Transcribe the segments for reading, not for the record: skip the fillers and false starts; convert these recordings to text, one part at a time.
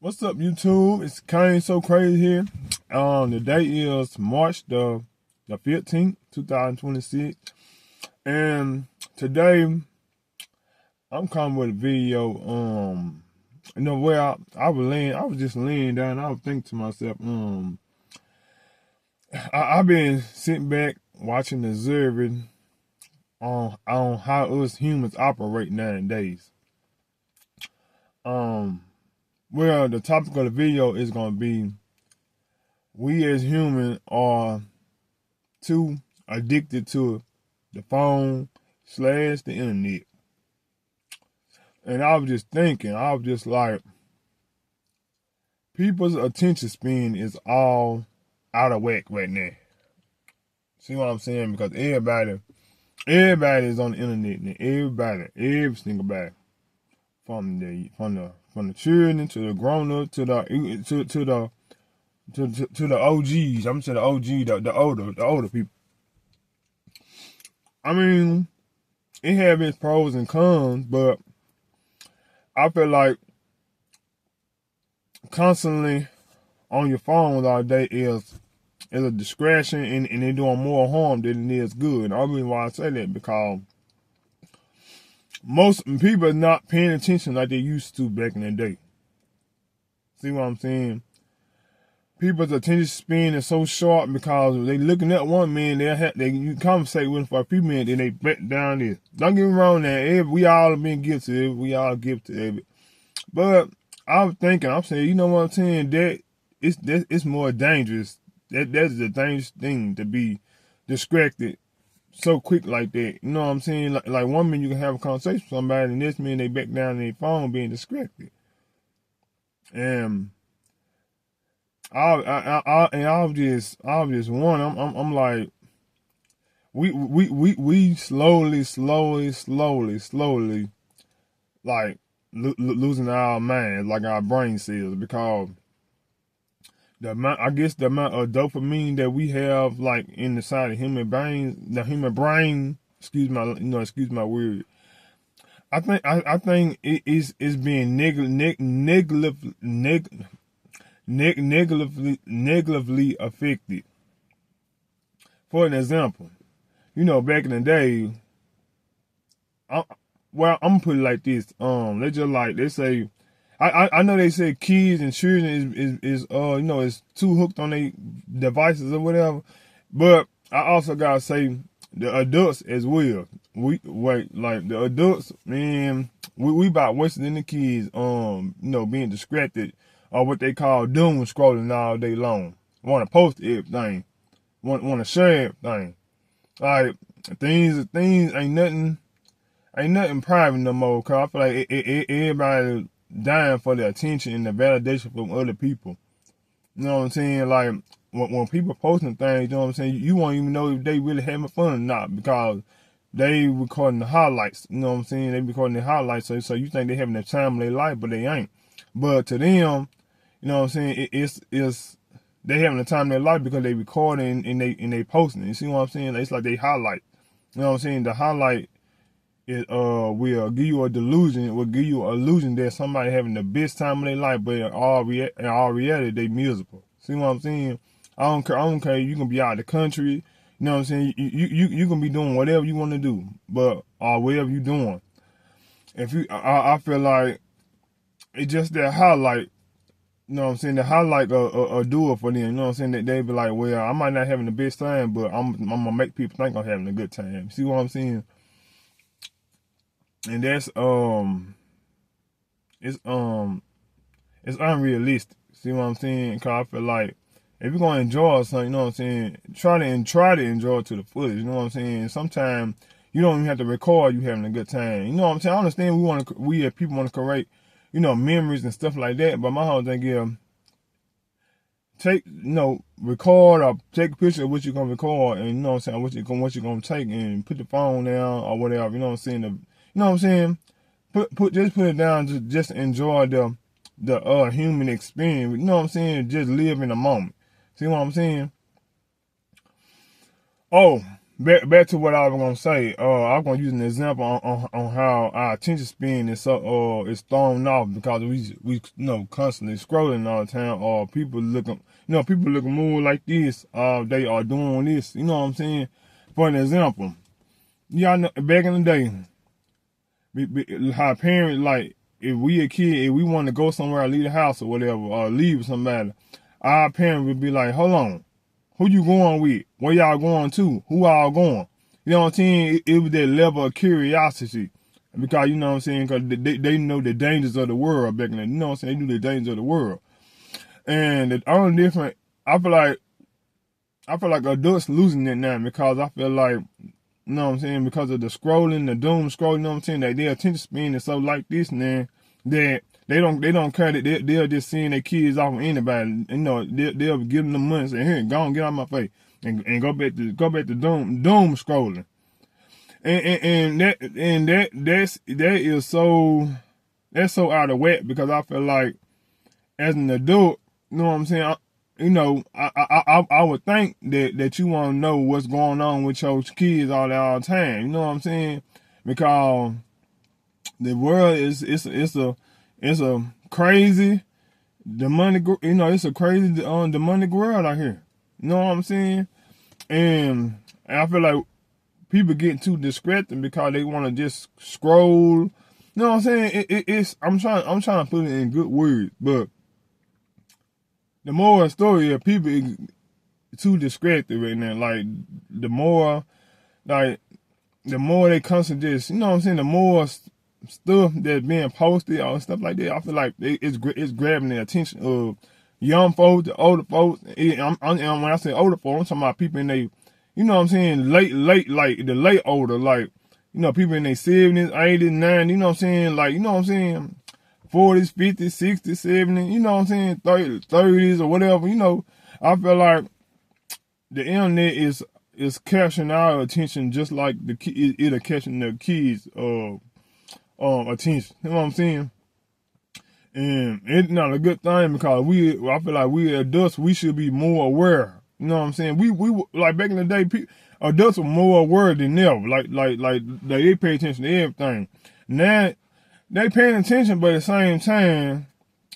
What's up, YouTube? It's Canesocrazy here. The day is March the 15th, 2026. And today I'm coming with a video. Where I was just laying down. I was thinking to myself, I've been sitting back watching, observing on how us humans operate nowadays. Well, the topic of the video is going to be, we as humans are too addicted to the phone / the internet. And I was just thinking, I was just like, people's attention span is all out of whack right now. See what I'm saying? Because everybody is on the internet now. Every single body. From the children to the grown up to the OGs. I'm saying the OG, the older people. I mean, it has its pros and cons, but I feel like constantly on your phone all day is a distraction, and they're doing more harm than it is good. And the only reason why I say that because most people are not paying attention like they used to back in the day. See what I'm saying? People's attention span is so short because they looking at one man, you conversate with them for a few minutes, and they back down this. Don't get me wrong now, we all have been guilty of it. We all guilty of it. But I'm saying, you know what I'm saying? That it's more dangerous. That's the dangerous thing, to be distracted so quick like that. You know what I'm saying? Like one minute you can have a conversation with somebody, and this minute they back down on their phone being distracted. And I was just one. I'm like, we slowly like losing our minds, like our brain cells, because the amount of dopamine that we have, like in the side of human brain, excuse my word. I think it is being negatively affected. For an example, back in the day, I'm gonna put it like this. They say, I know they say kids and children is too hooked on their devices or whatever, but I also gotta say the adults as well. The adults, man, we about worse than the kids. Being distracted, or what they call doom scrolling all day long. Want to post everything, want to share everything. Like things ain't nothing private no more. Cause I feel like everybody dying for the attention and the validation from other people. You know what I'm saying? Like when people posting things, you know what I'm saying, you won't even know if they really having fun or not, because they recording the highlights. You know what I'm saying? They recording the highlights, so you think they having the time of their life, but they ain't. But to them, you know what I'm saying, it's they having the time of their life because they recording and they posting. You see what I'm saying? It's like they highlight. You know what I'm saying? The highlight, it will give you a delusion. It will give you an illusion that somebody having the best time of their life, but in all reality, they miserable. See what I'm saying? I don't care. You can be out of the country. You know what I'm saying? You can be doing whatever you want to do, but whatever you doing. I feel like it's just that highlight. You know what I'm saying? The highlight a do it for them. You know what I'm saying? That they be like, well, I might not having the best time, but I'm gonna make people think I'm having a good time. See what I'm saying? And that's it's unrealistic. See what I'm saying? Cause I feel like if you're gonna enjoy something, you know what I'm saying, try to enjoy it to the fullest. You know what I'm saying? Sometimes you don't even have to record you having a good time. You know what I'm saying? I understand we as people want to create, memories and stuff like that. But my whole thing is, record or take a picture of what you're gonna record, and you know what I'm saying, what you're gonna take, and put the phone down or whatever. You know what I'm saying? You know what I'm saying? Put it down to just enjoy the human experience. You know what I'm saying? Just live in the moment. See what I'm saying? Oh, back to what I was gonna say. I'm gonna use an example on how our attention span is thrown off because we constantly scrolling all the time, or people looking more like this. They are doing this. You know what I'm saying? For an example, y'all know back in the day, how parents, like, if we a kid, if we want to go somewhere, leave the house or whatever, or leave with somebody, our parents would be like, hold on, who you going with? Where y'all going to? Who all going? You know what I'm saying? It was that level of curiosity. Because, you know what I'm saying, because they know the dangers of the world back then. You know what I'm saying? They knew the dangers of the world. And the only different, I feel like adults losing it now, because I feel like, you know what I'm saying, because of the scrolling, the doom scrolling, you know what I'm saying, that their attention span is so like this now, that they don't care, that they're just seeing their kids off of anybody. You know, they'll give them the money and say, here, go on, get out of my face, and go back to doom scrolling. And that is so out of whack, because I feel like as an adult, you know what I'm saying, I would think that you want to know what's going on with your kids all the time. You know what I'm saying? Because the world it's a crazy demonic, it's a crazy demonic world out here. You know what I'm saying? And I feel like people get too distracted because they want to just scroll. You know what I'm saying? I'm trying to put it in good words, but the moral of the story is people is too distracted right now. Like, the more they constantly just, you know what I'm saying, the more stuff that's being posted or stuff like that, I feel like it's grabbing the attention of young folks, the older folks. And when I say older folks, I'm talking about people in they, you know what I'm saying, late, like the late older, like, people in their 70s, 80s, 90s, you know what I'm saying, like, you know what I'm saying, 40s, 50s, 60s, 70s, you know what I'm saying, 30s or whatever, I feel like the internet is capturing our attention just like it'll catching the kids' attention. You know what I'm saying? And it's not a good thing, because I feel like we adults, we should be more aware. You know what I'm saying? We like back in the day, adults were more aware than ever. Like they pay attention to everything. Now they paying attention, but at the same time,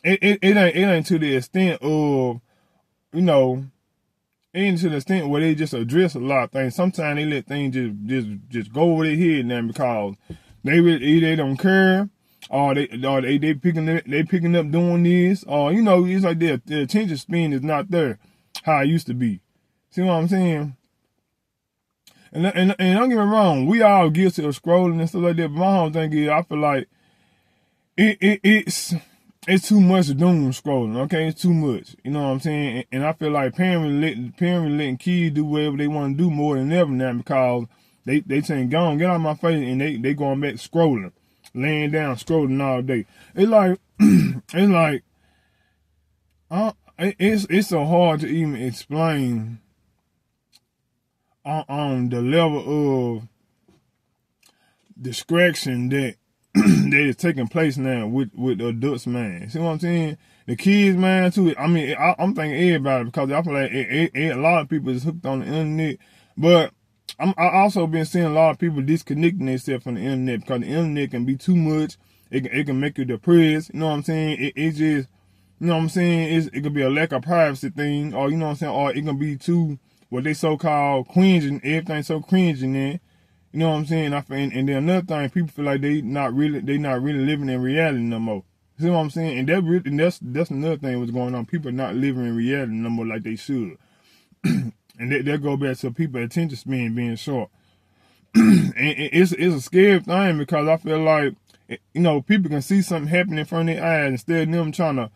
it ain't to the extent of, and to the extent where they just address a lot of things. Sometimes they let things just go over their head now, because they don't care, or they picking up doing this, or it's like the attention span is not there how it used to be. See what I'm saying? And don't get me wrong, we all guilty of scrolling and stuff like that. But my whole thing is, I feel like it's too much doom scrolling, okay? It's too much. You know what I'm saying? And I feel like parents letting kids do whatever they want to do more than ever now, because they saying, go on, get out of my face, and they going back scrolling, laying down, scrolling all day. It's like, it's so hard to even explain on the level of distraction that that is taking place now with adults, man. See what I'm saying? The kids, man, too. I mean, I'm thinking everybody, because I feel like a lot of people is hooked on the internet. But I also been seeing a lot of people disconnecting themselves from the internet, because the internet can be too much. It can make you depressed. You know what I'm saying? It just, you know what I'm saying? It could be a lack of privacy thing, or, you know what I'm saying? Or it can be too, what they so-called cringing, everything so cringing there. You know what I'm saying? And then another thing, people feel like they not really living in reality no more. See what I'm saying? And that's another thing what's going on. People are not living in reality no more like they should. And that go back to people's attention span being short. And it's a scary thing, because I feel like, people can see something happening in front of their eyes, instead of them trying to,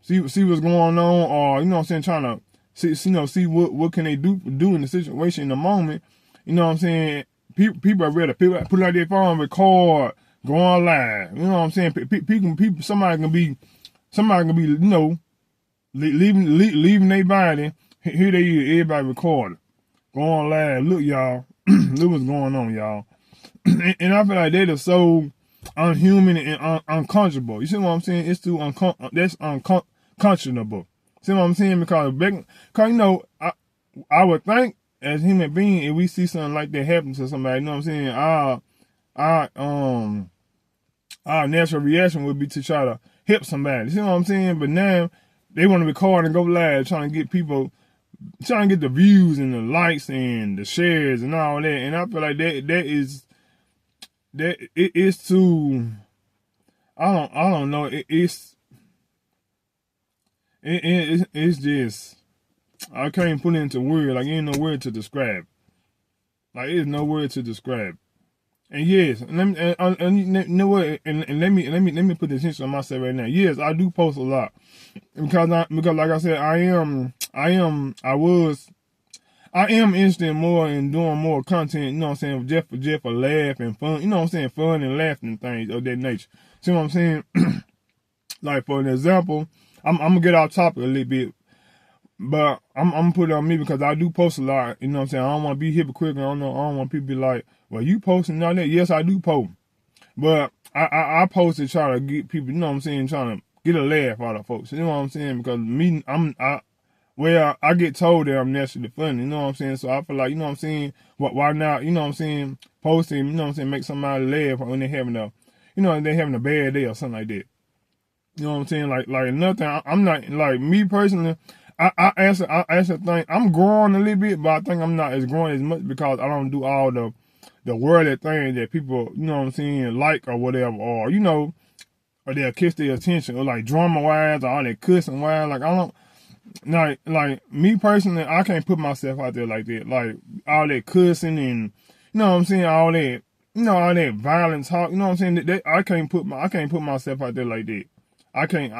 see what's going on, or, you know what I'm saying, trying to see what can they do in the situation in the moment. You know what I'm saying? People are ready to put out their phone, record, go on live. You know what I'm saying? Somebody can be, leaving their body. Here they is, everybody recording, go on live. Look, y'all, look what's going on, y'all. And I feel like that is so unhuman and unconscionable. You see what I'm saying? It's too that's unconscionable. See what I'm saying? Because I would think, as human beings, if we see something like that happen to somebody, you know what I'm saying? Our natural reaction would be to try to help somebody. You know what I'm saying? But now they want to record and go live, trying to get people, trying to get the views and the likes and the shares and all that. And I feel like it is too. I don't know. It's just, I can't put it into words. Like, ain't no word to describe. Like, there's no word to describe. And yes, and let me put the attention on myself right now. Yes, I do post a lot because like I said, I am interested more in doing more content. You know what I'm saying? Just for laugh and fun. You know what I'm saying? Fun and laughing and things of that nature. See what I'm saying? Like, for an example, I'm gonna get off topic a little bit, but I'm gonna put it on me because I do post a lot. You know what I'm saying? I don't want to be hypocritical. I don't want people to be like, well, you posting all that? Yes, I do post, but I post to try to get people. You know what I'm saying? Trying to get a laugh out of folks. You know what I'm saying? Because me, I get told that I'm naturally funny. You know what I'm saying? So I feel like, you know what I'm saying? Why not? You know what I'm saying? Posting. You know what I'm saying? Make somebody laugh when they're having a bad day or something like that. You know what I'm saying? Like another thing, I'm not, like, me personally, I actually think I'm growing a little bit, but I think I'm not as growing as much because I don't do all the worldly things that people, you know what I'm saying, like or whatever, or, you know, or they'll catch their attention, or like drama wise, or all that cussing wise. Like, I don't, like me personally, I can't put myself out there like that. Like, all that cussing and, you know what I'm saying, all that, you know, all that violence talk, you know what I'm saying, I can't put myself out there like that. I can't.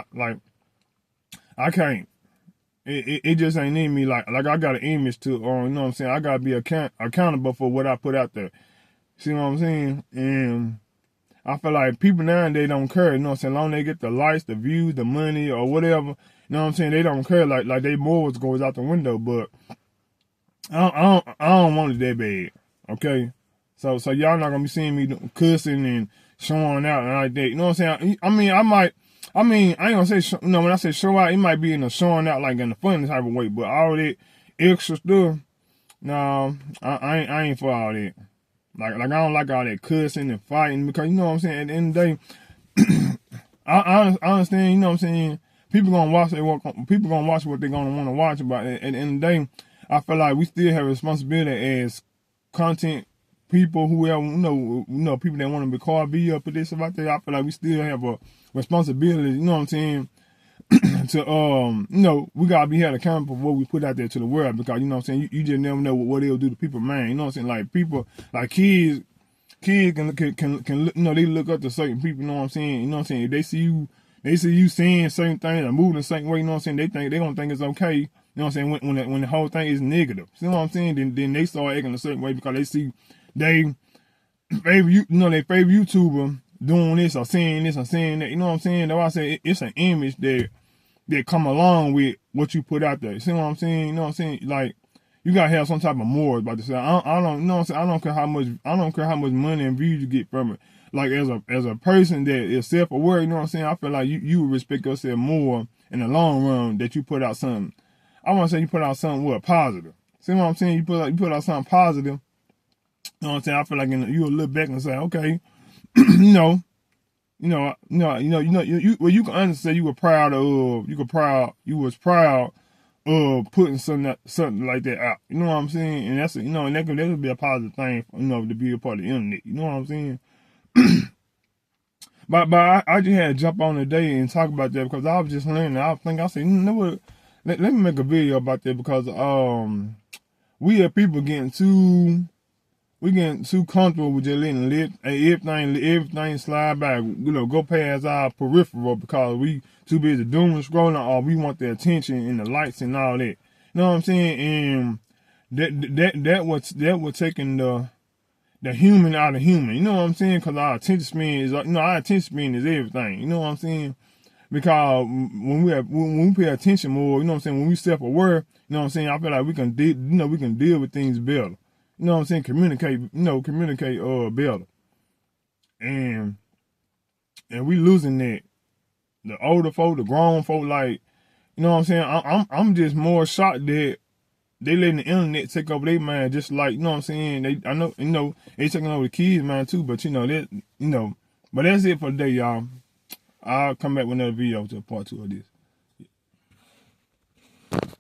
It just ain't in me. Like I got an image to, or, you know what I'm saying, I gotta be accountable for what I put out there. See what I'm saying? And I feel like people nowadays don't care. You know what I'm saying? Long as they get the likes, the views, the money, or whatever. You know what I'm saying? They don't care. Like they morals goes out the window. But I don't want it that bad. Okay. So y'all not gonna be seeing me cussing and showing out and like that. You know what I'm saying? I ain't gonna say, you know, when I say show out, it might be in the showing out, like in the funny type of way, but all that extra stuff, no, I ain't for all that. Like I don't like all that cussing and fighting, because, you know what I'm saying, at the end of the day, I understand, you know what I'm saying, people gonna watch what they're gonna want to watch, but at the end of the day, I feel like we still have a responsibility as content people, whoever, you know, people that want to record video, put this stuff out there. I feel like we still have a responsibility, you know what I'm saying, to, you know, we gotta be held accountable for what we put out there to the world, because, you know what I'm saying, you just never know what they'll do to people, man. You know what I'm saying? Like, people, like kids can you know, they look up to certain people, you know what I'm saying? You know what I'm saying? If they see you saying certain things or moving a certain way, you know what I'm saying, they gonna think it's okay. You know what I'm saying? When the whole thing is negative, you know what I'm saying? Then they start acting a certain way because they see they favorite YouTuber doing this or saying this or saying that. You know what I'm saying? That's why I say it's an image that come along with what you put out there. You see what I'm saying? You know what I'm saying? Like, you gotta have some type of morals about this. I don't, you know what I'm saying? I don't care how much money and views you get from it. Like, as a person that is self-aware, you know what I'm saying, I feel like you would respect yourself more in the long run that you put out something. I want to say you put out something positive. See what I'm saying? You put out something positive. You know what I'm saying? I feel like you'll look back and say, okay, you can understand you was proud of putting something like that out. You know what I'm saying? And that's, you know, and that could be a positive thing, you know, to be a part of the internet. You know what I'm saying? But I just had to jump on today and talk about that because I was just learning. I said, you know what? Let me make a video about that, because we have people getting too comfortable with just letting everything slide by, you know, go past our peripheral because we too busy doom and scrolling, or we want the attention and the likes and all that. You know what I'm saying? And that was taking the human out of human. You know what I'm saying? Because our attention span is everything. You know what I'm saying? Because when we pay attention more, you know what I'm saying, when we self-aware, you know what I'm saying, I feel like we can deal with things better. You know what I'm saying? Communicate better. And we losing that. The older folk, the grown folk, like, you know what I'm saying? I'm just more shocked that they letting the internet take over their mind, just like, you know what I'm saying? I know, they taking over the kids' mind too, but but that's it for today, y'all. I'll come back with another video to part 2 of this.